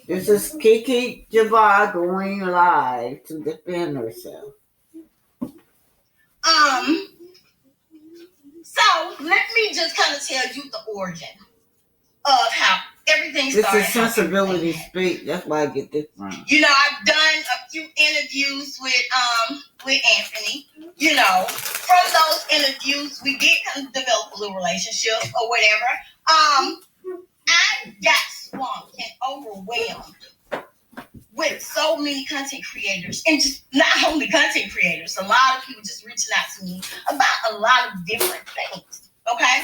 This is Keke Jabbar going live to defend herself. So let me just kind of tell you the origin of how everything started. This is sensibility speak. That's why I get this from. I've done a few interviews with Anthony. From those interviews, we did kind of develop a little relationship or whatever. I got swamped and overwhelmed with so many content creators, and just not only content creators, a lot of people just reaching out to me about a lot of different things. Okay,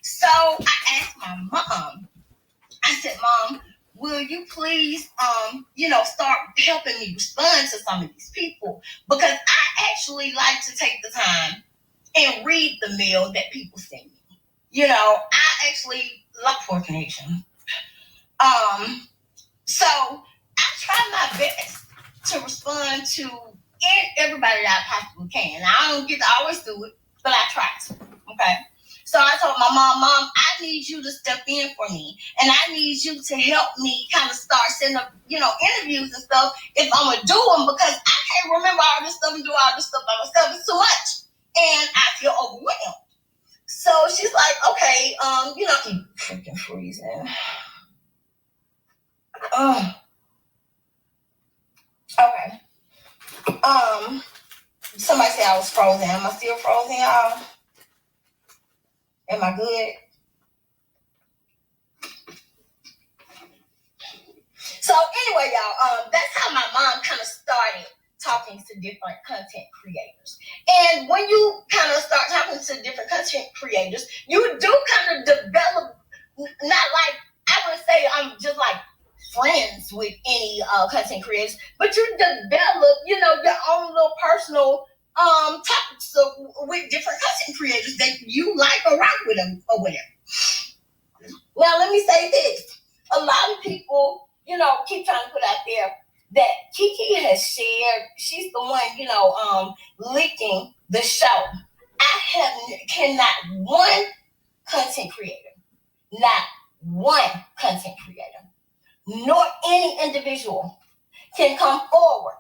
so I asked my mom. I said, "Mom, will you please, start helping me respond to some of these people, because I actually like to take the time and read the mail that people send me. I actually love coordination. So I try my best to respond to everybody that I possibly can. I don't get to always do it, but I try to. Okay. So I told my mom, I need you to step in for me, and I need you to help me kind of start setting up, interviews and stuff if I'm gonna do them, because I can't remember all this stuff and do all this stuff by myself. It's too much, and I feel overwhelmed." So she's like, "Okay, keep freaking freezing." Okay. Somebody said I was frozen. Am I still frozen, y'all? Am I good? So anyway, y'all, that's how my mom kind of started talking to different content creators. And when you kind of start talking to different content creators, you do kind of develop, not like, I wouldn't say I'm just like friends with any content creators, but you develop, your own little personal topics with different content creators that you like or rock with them or whatever. Now, let me say this. A lot of people, keep trying to put out there that Keke has shared. She's the one, leaking the show. I cannot one content creator, not one content creator, nor any individual can come forward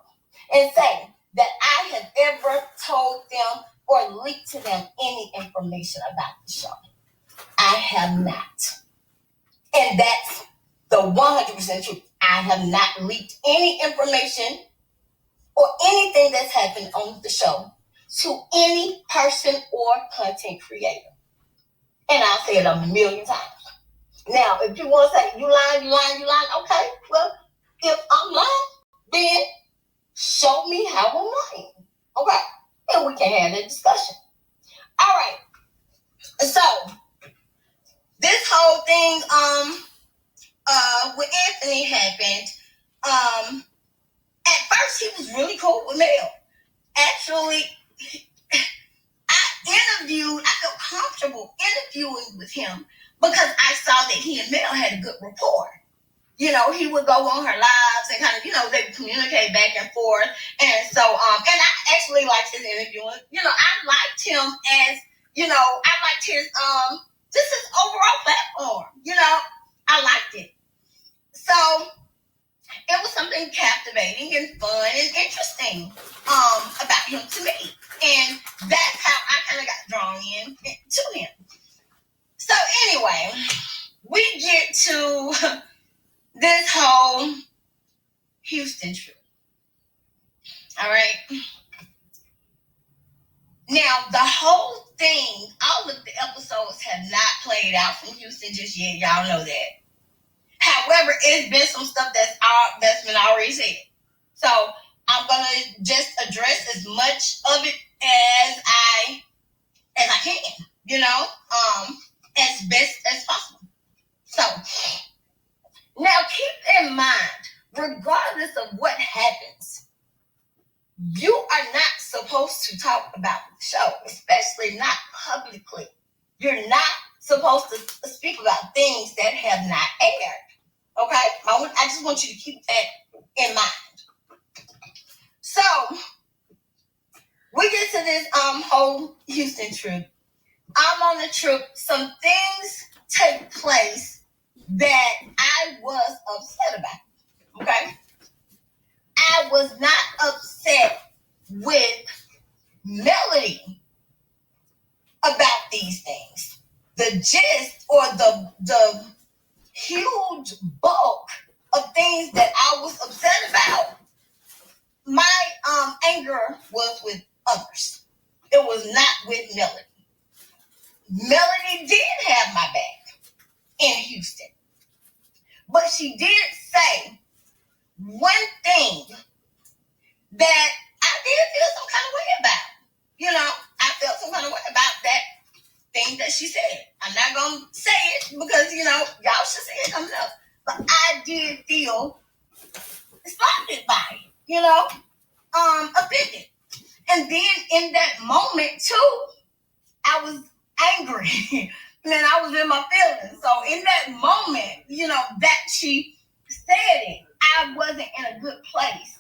and say that I have ever told them or leaked to them any information about the show. I have not. And that's the 100% truth. I have not leaked any information or anything that's happened on the show to any person or content creator. And I'll say it a million times. Now, if you want to say, you lying, okay, well, if I'm lying, then show me how I'm lying, okay? And we can have that discussion. All right. So, this whole thing with Anthony happened. At first, he was really cool with Mel. Actually, I felt comfortable interviewing with him because I saw that he and Mel had a good rapport. He would go on her lives and kind of, they would communicate back and forth. And so, and I actually liked his interviewing. I liked him as, I liked his, just his overall platform. I liked it. So it was something captivating and fun and interesting about him to me. And that's how I kind of got drawn in to him. So anyway, we get to this whole Houston trip. All right. Now, the whole thing, all of the episodes have not played out from Houston just yet. Y'all know that. However, it's been some stuff that's been already said. So I'm gonna just address as much of it as I can, as best as possible. So now keep in mind, regardless of what happens, you are not supposed to talk about the show, especially not publicly. You're not supposed to speak about things that have not aired. Okay? I just want you to keep that in mind. So we get to this whole Houston trip. I'm on the trip. Some things take place that I was upset about. Okay? I was not upset with Melody about these things. The gist or the huge bulk of things that I was upset about, my anger was with others. It was not with Melody. Melody did have my back in Houston. But she did say one thing that I did feel some kind of way about. I felt some kind of way about that thing that she said. I'm not going to say it because, y'all should see it coming up. But I did feel slighted by it, offended. And then in that moment, too, I was angry. Man, I was in my feelings. So in that moment, that she said it, I wasn't in a good place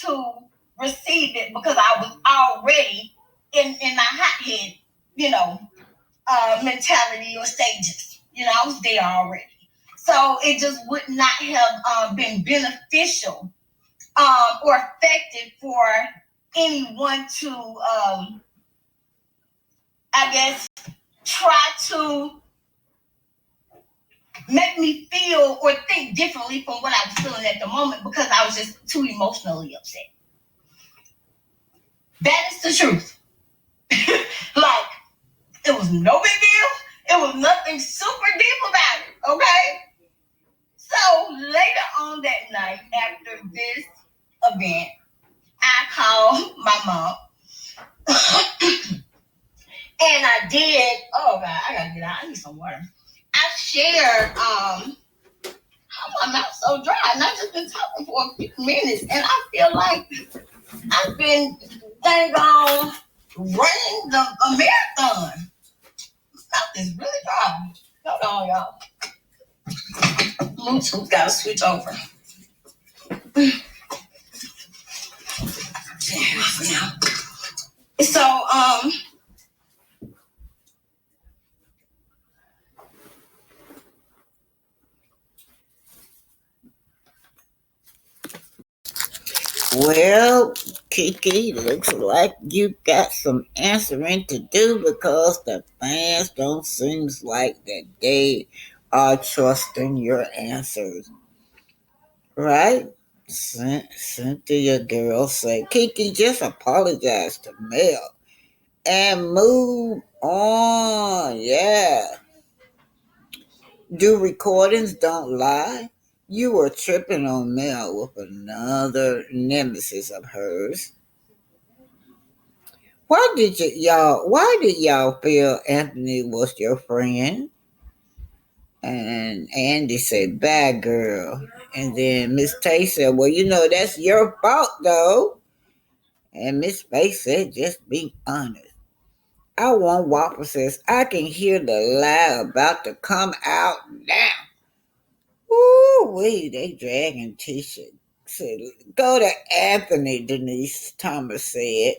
to receive it because I was already in my hothead, mentality or stages. I was there already. So it just would not have been beneficial or effective for anyone to, I guess, try to make me feel or think differently from what I was feeling at the moment because I was just too emotionally upset. That is the truth. Like, it was no big deal. It was nothing super deep about it, okay? So later on that night, after this event, I called my mom. And I did, oh God, I gotta get out. I need some water. I shared, my mouth so dry, and I've just been talking for a few minutes, and I feel like I've been dang on running the marathon. Mouth is really dry. Hold on, y'all. Bluetooth gotta switch over. So, Well, Kiki, looks like you got some answering to do because the fans don't seem like that they are trusting your answers. Right? Cynthia girl say, Kiki, just apologize to Mel and move on. Yeah. Do recordings don't lie? You were tripping on Mel with another nemesis of hers. Why did y'all feel Anthony was your friend? And Andy said, bad girl. And then Miss Tay said, well, that's your fault though. And Miss Faye said, just be honest. I want Whopper says, I can hear the lie about to come out now. Ooh, they dragging Tisha. Said, go to Anthony, Denise Thomas said.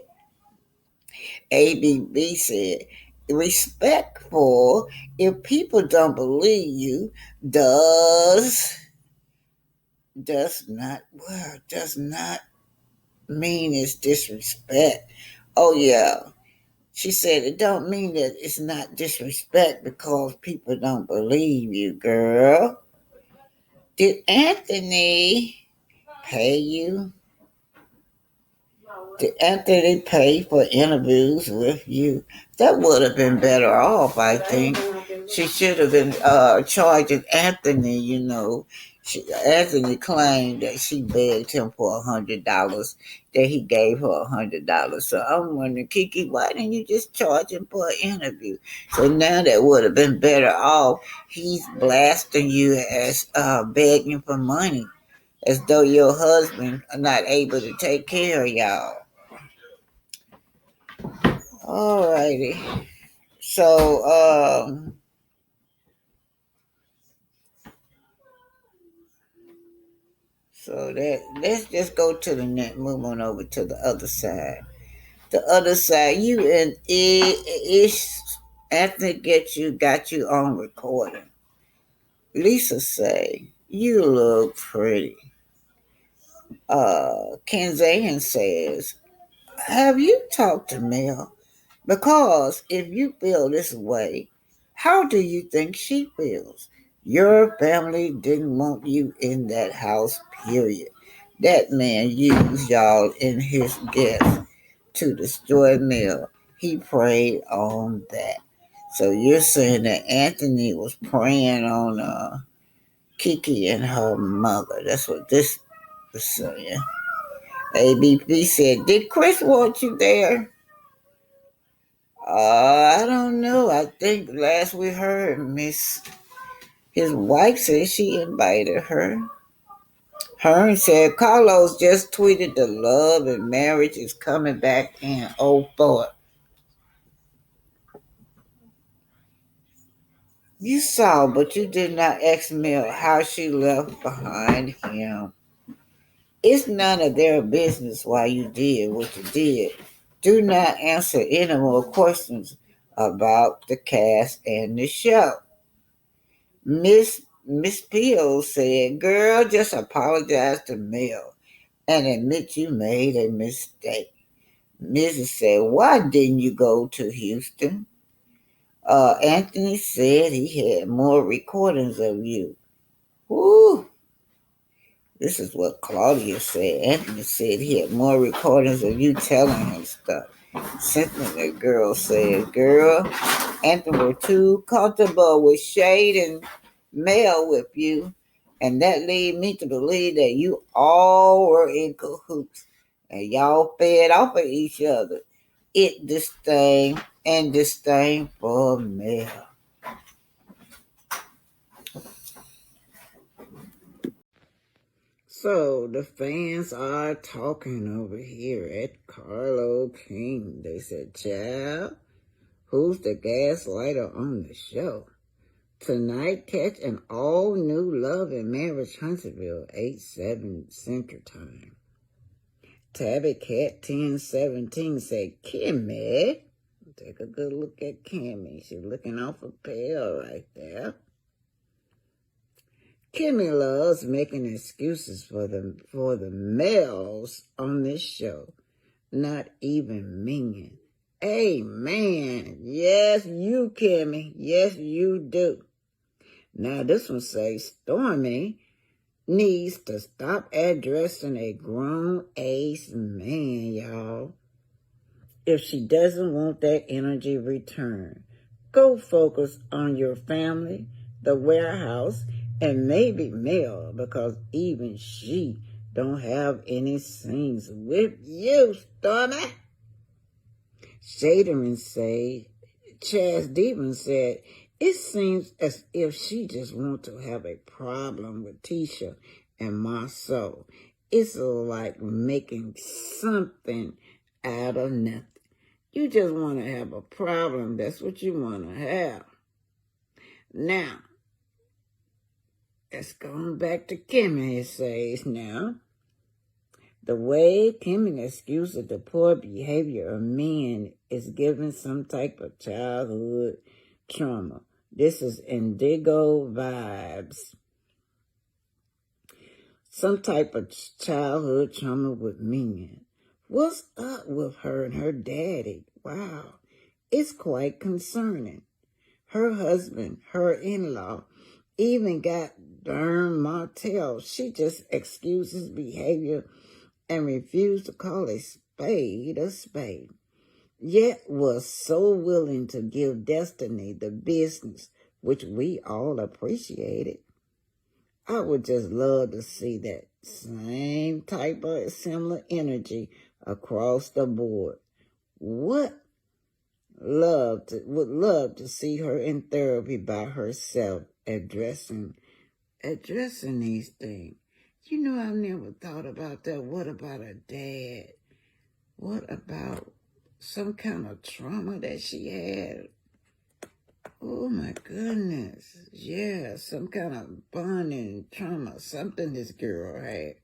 ABB said, respectful. If people don't believe you, does not mean it's disrespect. Oh yeah. She said it don't mean that it's not disrespect because people don't believe you, girl. Did Anthony pay you? Did Anthony pay for interviews with you? That would have been better off, I think. She should have been charging Anthony, Anthony claimed that she begged him for $100, that he gave her $100. So I'm wondering, Kiki, why didn't you just charge him for an interview? So now that would have been better off. He's blasting you as begging for money, as though your husband are not able to take care of y'all. Alrighty. So, so that let's just go to the net, move on over to the other side. The other side, you and Ish, Anthony got you on recording. Lisa say, you look pretty. Kenzahan says, have you talked to Mel? Because if you feel this way, how do you think she feels? Your family didn't want you in that house, period. That man used y'all in his gift to destroy Mel. He preyed on that. So you're saying that Anthony was preying on Kiki and her mother. That's what this is saying. ABP said, did Chris want you there? I don't know. I think last we heard, his wife said she invited her. Hearn said Carlos just tweeted the love and marriage is coming back in '04. You saw, but you did not ask Mel how she left behind him. It's none of their business why you did what you did. Do not answer any more questions about the cast and the show. Miss Peel said, girl, just apologize to Mel and admit you made a mistake. Mrs. said, why didn't you go to Houston? Anthony said he had more recordings of you. Woo! This is what Claudia said. Anthony said he had more recordings of you telling him stuff. Cynthia, the girl said, girl, Anthony was too comfortable with Shade and Mel with you. And that led me to believe that you all were in cahoots. And y'all fed off of each other. Disdain and disdain for Mel. So the fans are talking over here at Carlo King. They said, child, who's the gaslighter on the show? Tonight, catch an all-new Love and Marriage Huntsville, 8/7 Central Time. Tabby Cat 1017 said, Kimmy. Take a good look at Kimmy. She's looking awful pale right there. Kimmy loves making excuses for the males on this show. Not even mean. Amen. Yes, you, Kimmy. Yes, you do. Now, this one says, Stormy needs to stop addressing a grown-ass man, y'all. If she doesn't want that energy returned, go focus on your family, the warehouse, and maybe Mel, because even she don't have any scenes with you, Stormy. Shaderman said, Chaz Stevens said, it seems as if she just wants to have a problem with Tisha and Marceau. It's like making something out of nothing. You just want to have a problem. That's what you want to have. Now, let's go back to Kimmy, it says now. The way Kimmy excuses the poor behavior of men is given some type of childhood trauma. This is indigo vibes. Some type of childhood trauma with men. What's up with her and her daddy? Wow, it's quite concerning. Her husband, her in-law, even got darn Martell. She just excuses behavior and refused to call a spade, yet was so willing to give Destiny the business which we all appreciated. I would just love to see that same type of similar energy across the board. Would love to see her in therapy by herself addressing these things. I've never thought about that. What about a dad? What about some kind of trauma that she had? Oh my goodness. Yeah, some kind of bonding trauma, something this girl had.